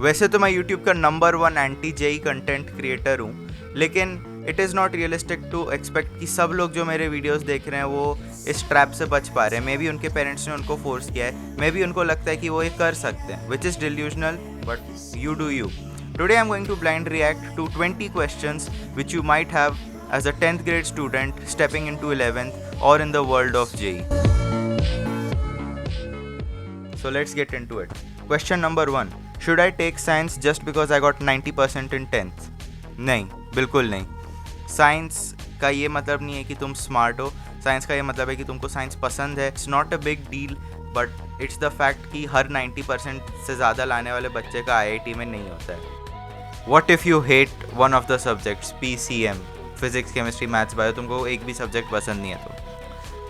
वैसे तो मैं यूट्यूब का number 1 anti JEE content creator हूँ, लेकिन it is not realistic to expect कि सब लोग जो मेरे वीडियोस देख रहे हैं वो इस ट्रैप से बच पा रहे हैं। मे बी उनके पेरेंट्स ने उनको फोर्स किया है, मे बी उनको लगता है कि वो ये कर सकते हैं, which is delusional, but you do you. Today I am going to blind react to 20 questions which you might have as a 10th grade student stepping into 11th or in the world of JEE. So let's get into it. Question number 1. Should I take science just because I got 90% in 10th? नहीं, बिल्कुल नहीं। Science का ये मतलब नहीं है कि तुम स्मार्ट हो, साइंस का ये मतलब है कि तुमको साइंस पसंद है। It's not a big deal, but it's the fact कि हर 90% से ज़्यादा लाने वाले बच्चे का IIT में नहीं होता है। What if you hate one of the subjects, PCM, physics, chemistry, maths, bio, तुमको एक भी सब्जेक्ट पसंद नहीं है तो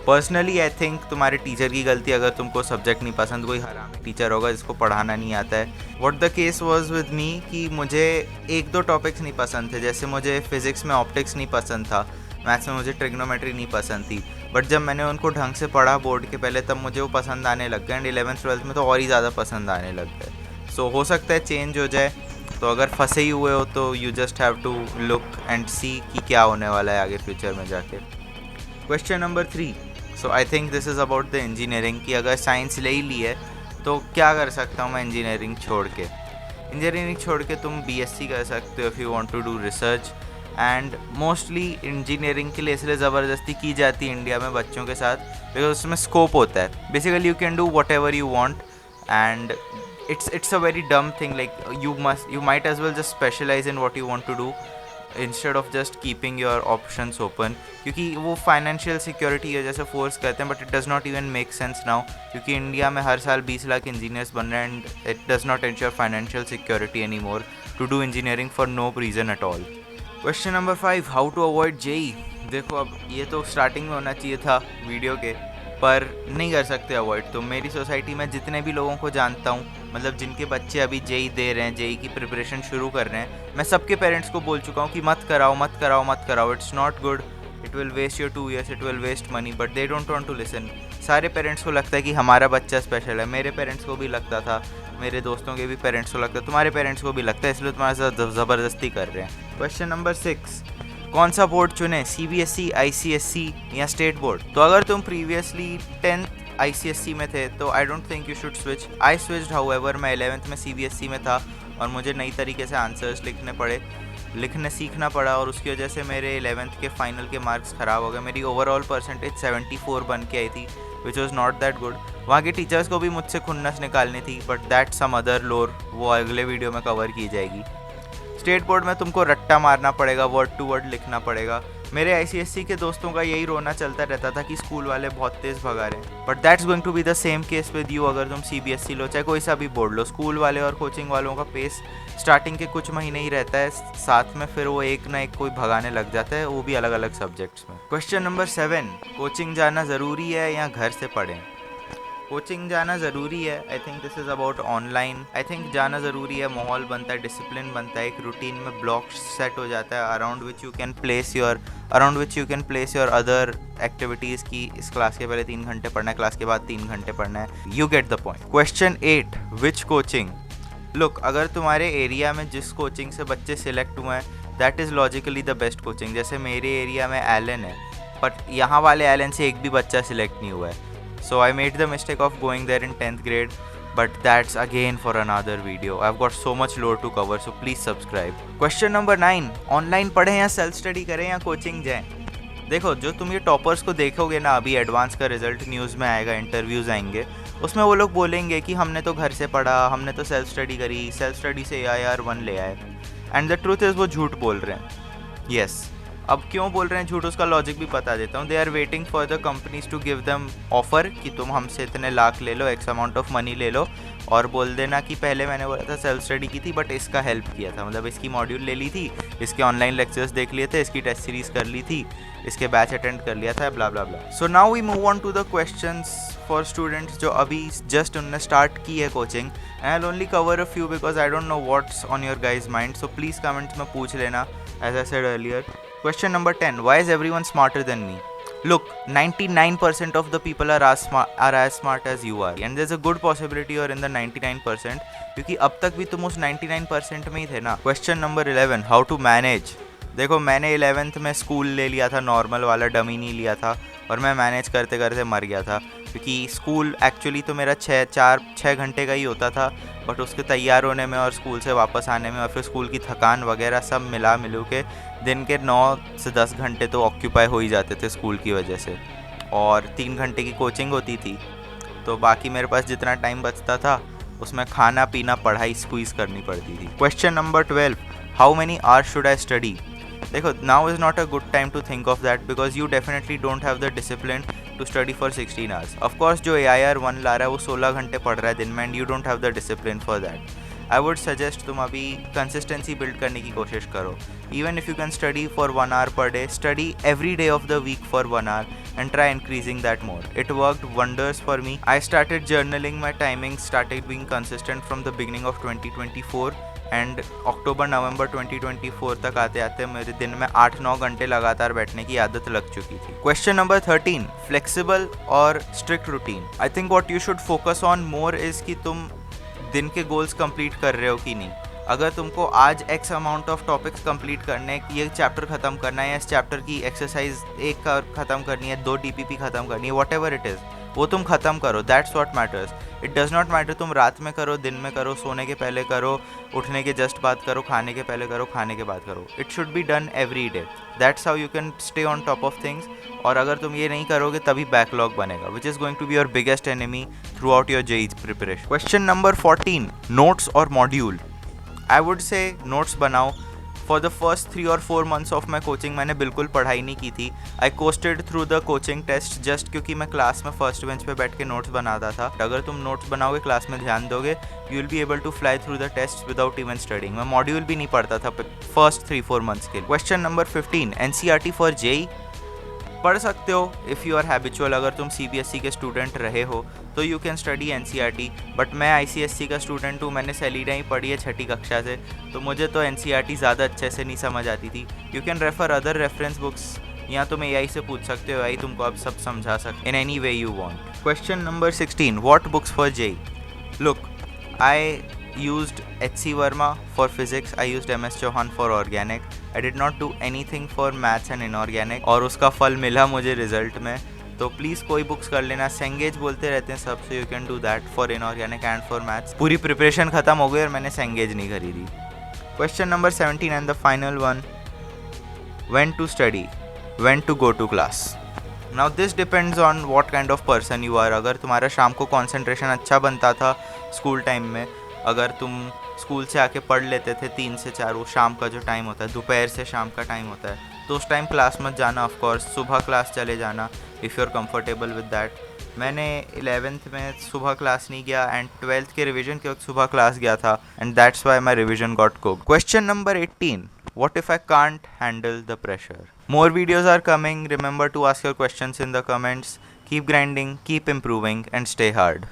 पर्सनली आई थिंक तुम्हारे टीचर की गलती अगर तुमको सब्जेक्ट नहीं पसंद, कोई हरामी टीचर होगा जिसको पढ़ाना नहीं आता है। What the case was with me कि मुझे एक दो टॉपिक्स नहीं पसंद थे, जैसे मुझे फिजिक्स में ऑप्टिक्स नहीं पसंद था, मैथ्स में मुझे ट्रिग्नोमेट्री नहीं पसंद थी, बट जब मैंने उनको ढंग से पढ़ा बोर्ड के पहले तब मुझे वो पसंद आने लग गए एंड 11th-12th में तो और ही ज़्यादा पसंद आने लग गए। सो हो सकता है चेंज हो जाए, तो अगर फंसे ही हुए हो तो you just have to look and see कि क्या होने वाला है आगे फ्यूचर में जाके। Question number 3. So I think this is about the engineering कि अगर साइंस ले ही ली है तो क्या कर सकता हूँ मैं इंजीनियरिंग छोड़ के। इंजीनियरिंग छोड़ के तुम BSc कर सकते हो if you want to do research, and mostly engineering के लिए इसलिए ज़बरदस्ती की जाती है इंडिया में बच्चों के साथ बिकॉज उसमें स्कोप होता है। Basically you can do what ever you want and it's a very dumb thing, like you might as well just specialize in what you want to do instead of just keeping your options open, क्योंकि वो financial security है जैसे force करते हैं, but it does not even make sense now क्योंकि India में हर साल 20 लाख इंजीनियर्स बन रहे हैं and it does not ensure financial security any more to do engineering for no reason at all. Question number 5. How to avoid JEE? देखो अब ये तो स्टार्टिंग में होना चाहिए था वीडियो के, पर नहीं कर सकते अवॉइड। तो मेरी सोसाइटी में जितने भी लोगों को जानता हूँ, मतलब जिनके बच्चे अभी JEE दे रहे हैं, JEE की प्रिपरेशन शुरू कर रहे हैं, मैं सबके पेरेंट्स को बोल चुका हूँ कि मत कराओ मत कराओ मत कराओ, it's not good, it will waste your 2 years, it will waste money, but they don't want to listen. सारे पेरेंट्स को लगता है कि हमारा बच्चा स्पेशल है, मेरे पेरेंट्स को भी लगता था, मेरे दोस्तों के भी पेरेंट्स को लगता है, तुम्हारे पेरेंट्स को भी लगता है, इसलिए तुम्हारे साथ ज़बरदस्ती कर रहे हैं। Question number 6. कौन सा बोर्ड चुने, CBSE, ICSE या स्टेट बोर्ड? तो अगर तुम प्रीवियसली 10th ICSE में थे तो I don't think you should switch. I switched however, मैं 11th में CBSE में था और मुझे नई तरीके से आंसर्स लिखने सीखना पड़ा और उसकी वजह से मेरे 11th के फाइनल के मार्क्स ख़राब हो गए। मेरी ओवरऑल परसेंटेज 74 बन के आई थी, which was not that good. वहाँ के टीचर्स को भी मुझसे खुन्नस निकालनी थी, बट दैट सम अदर लोर, वो अगले वीडियो में कवर की जाएगी। स्टेट बोर्ड में तुमको रट्टा मारना पड़ेगा, वर्ड टू वर्ड लिखना पड़ेगा। मेरे ICSE के दोस्तों का यही रोना चलता रहता था कि स्कूल वाले बहुत तेज़ भगा रहे हैं, but that's going to be the same case with you. अगर तुम CBSE लो, चाहे कोई सा भी बोर्ड लो, स्कूल वाले और कोचिंग वालों का पेस स्टार्टिंग के कुछ महीने ही रहता है, साथ में फिर वो एक ना एक कोई भगाने लग जाता है, वो भी अलग अलग सब्जेक्ट्स में। Question number 7. कोचिंग जाना ज़रूरी है या घर से पढ़ें? कोचिंग जाना ज़रूरी है। आई think this is about online. I think जाना ज़रूरी है, माहौल बनता है, डिसिप्लिन बनता है, एक रूटीन में ब्लॉक सेट हो जाता है around which you can place your other activities की इस क्लास के पहले 3 घंटे पढ़ना है, क्लास के बाद 3 घंटे पढ़ना है। You get the point. Question 8. Which coaching? Look, अगर तुम्हारे एरिया में जिस कोचिंग से बच्चे सिलेक्ट हुए हैं that is logically the best coaching. जैसे मेरे एरिया में एलन है, बट यहाँ वाले एलन से एक भी बच्चा सिलेक्ट नहीं हुआ है। So I made the mistake of going there in 10th grade, but that's again for another video. I've got so much lore to cover, so please subscribe. Question number 9. Online पढ़ें या self study करें या coaching जाएं? देखो, जो तुम ये toppers को देखोगे ना, अभी एडवांस का रिजल्ट न्यूज़ में आएगा, इंटरव्यूज़ आएंगे, उसमें वो लोग बोलेंगे कि हमने तो घर से पढ़ा, हमने तो सेल्फ स्टडी करी, सेल्फ स्टडी से AIR1 ले आए, एंड द ट्रूथ इज़ वो झूठ बोल रहे हैं। यस, अब क्यों बोल रहे हैं झूठ, उसका लॉजिक भी बता देता हूँ। They are waiting for the companies to give them offer कि तुम हमसे इतने लाख ले लो, एक्स अमाउंट ऑफ मनी ले लो और बोल देना कि पहले मैंने बोला था सेल्फ स्टडी की थी, बट इसका हेल्प किया था, मतलब इसकी मॉड्यूल ले ली थी, इसके ऑनलाइन लेक्चर्स देख लिए थे, इसकी टेस्ट सीरीज कर ली थी, इसके बैच अटेंड कर लिया था, blah blah blah. So now we move on to the questions for students जो अभी जस्ट उन्होंने स्टार्ट की है coaching. I will only cover a few because I don't know what's on your guys mind, so please comments में पूछ लेना as I said earlier. Question number 10. Why is everyone smarter than me? Look, 99% of the people are as smart as you are, and there's a good possibility you're in the 99%, क्योंकि अब तक भी तुम उस 99% में ही थे ना. Question number 11, how to manage. देखो, मैंने 11th में स्कूल ले लिया था, नॉर्मल वाला, डमी नहीं लिया था, और मैं मैनेज करते करते मर गया था, क्योंकि स्कूल एक्चुअली तो मेरा 6 घंटे का ही होता था, बट उसके तैयार होने में और स्कूल से वापस आने में और फिर स्कूल की थकान वगैरह सब मिलू के दिन के 9 से 10 घंटे तो ऑक्यूपाई हो ही जाते थे स्कूल की वजह से, और 3 घंटे की कोचिंग होती थी, तो बाकी मेरे पास जितना टाइम बचता था उसमें खाना पीना पढ़ाई स्क्वीज़ करनी पड़ती थी. Question number 12, how many hours should I study. देखो, now is not a good time to think of that, because you definitely don't have the discipline to study for 16 hours. Of course जो AIR 1 ला रहा है वो 16 घंटे पढ़ रहा है दिन में, and you don't have the discipline for that. I would suggest तुम अभी कंसिस्टेंसी बिल्ड करने की कोशिश करो. Even if you can study for 1 hour per day, study every day of the week for 1 hour and try increasing that more. It worked wonders for me. I started journaling, my timing started being consistent from the beginning of 2024, and अक्टूबर-नवंबर 2024 तक आते आते मेरे दिन में 8-9 घंटे लगातार बैठने की आदत लग चुकी थी. क्वेश्चन नंबर 13, फ्लेक्सिबल और strict routine. I think what you should focus on more is कि तुम दिन के गोल्स कंप्लीट कर रहे हो कि नहीं. अगर तुमको आज x amount of topics complete करने, ये चैप्टर ख़त्म करना है, या इस चैप्टर की एक्सरसाइज 1 ख़त्म करनी है, 2 DPP ख़त्म करनी है, वॉट एवर इट इज़, वो तुम ख़त्म करो. That's what matters. It does not matter तुम रात में करो, दिन में करो, सोने के पहले करो, उठने के जस्ट बाद करो, खाने के पहले करो, खाने के बाद करो. It should be done every day. That's how you can stay on top of things. और अगर तुम ये नहीं करोगे तभी बैकलॉग बनेगा, which is going to be your biggest enemy throughout your JEE preparation. Question number 14, notes और module. I would say notes बनाओ. For the first 3 or 4 months of my coaching मैंने बिल्कुल पढ़ाई नहीं की थी. I कोस्टेड through the coaching test just क्योंकि मैं क्लास में फर्स्ट बेंच पे बैठ के नोट्स बनाता था. अगर तुम नोट्स बनाओगे, क्लास में ध्यान दोगे, you will be able to fly through the test without even studying. मैं मॉड्यूल भी नहीं पढ़ता था फर्स्ट 3-4 months के लिए. Question number 15, NCERT for JEE. पढ़ सकते हो इफ़ यू आर हैबिचुअल. अगर तुम CBSE के स्टूडेंट रहे हो तो you can study NCERT, but मैं ICSE का स्टूडेंट हूँ. मैंने सेलिडा ही पढ़ी है 6ठी कक्षा से, तो मुझे तो NCERT ज़्यादा अच्छे से नहीं समझ आती थी. You can refer other reference books, या तुम AI से पूछ सकते हो, AI तुमको अब सब समझा सकते in any way you want. Question number 16, what books for JEE. Look, I used HC Verma for physics, I used MS Chauhan for organic. I did not do anything for maths and inorganic, और उसका फल मिला मुझे result में. तो please कोई books कर लेना. सेंगेज बोलते रहते हैं सब, so you can do that for inorganic and for maths. पूरी प्रिपरेशन खत्म हो गई और मैंने सेंगेज नहीं खरीदी. Question number 17 and the final one, when to study, when to go to class. Now this depends on what kind of person you are. अगर तुम्हारा शाम को कॉन्सेंट्रेशन अच्छा बनता था स्कूल टाइम में, अगर तुम स्कूल से आके पढ़ लेते थे 3 से 4, वो शाम का जो टाइम होता है, दोपहर से शाम का टाइम होता है, तो उस टाइम क्लास मत जाना. ऑफ कोर्स सुबह क्लास चले जाना if you are comfortable with that. मैंने 11th में सुबह क्लास नहीं गया, एंड 12th के रिवीजन के वक्त सुबह क्लास गया था, and that's why my revision got cooked. Question number 18, what if I can't handle the pressure. More videos are coming. Remember to ask your questions in the comments. Keep grinding, keep improving, and stay hard.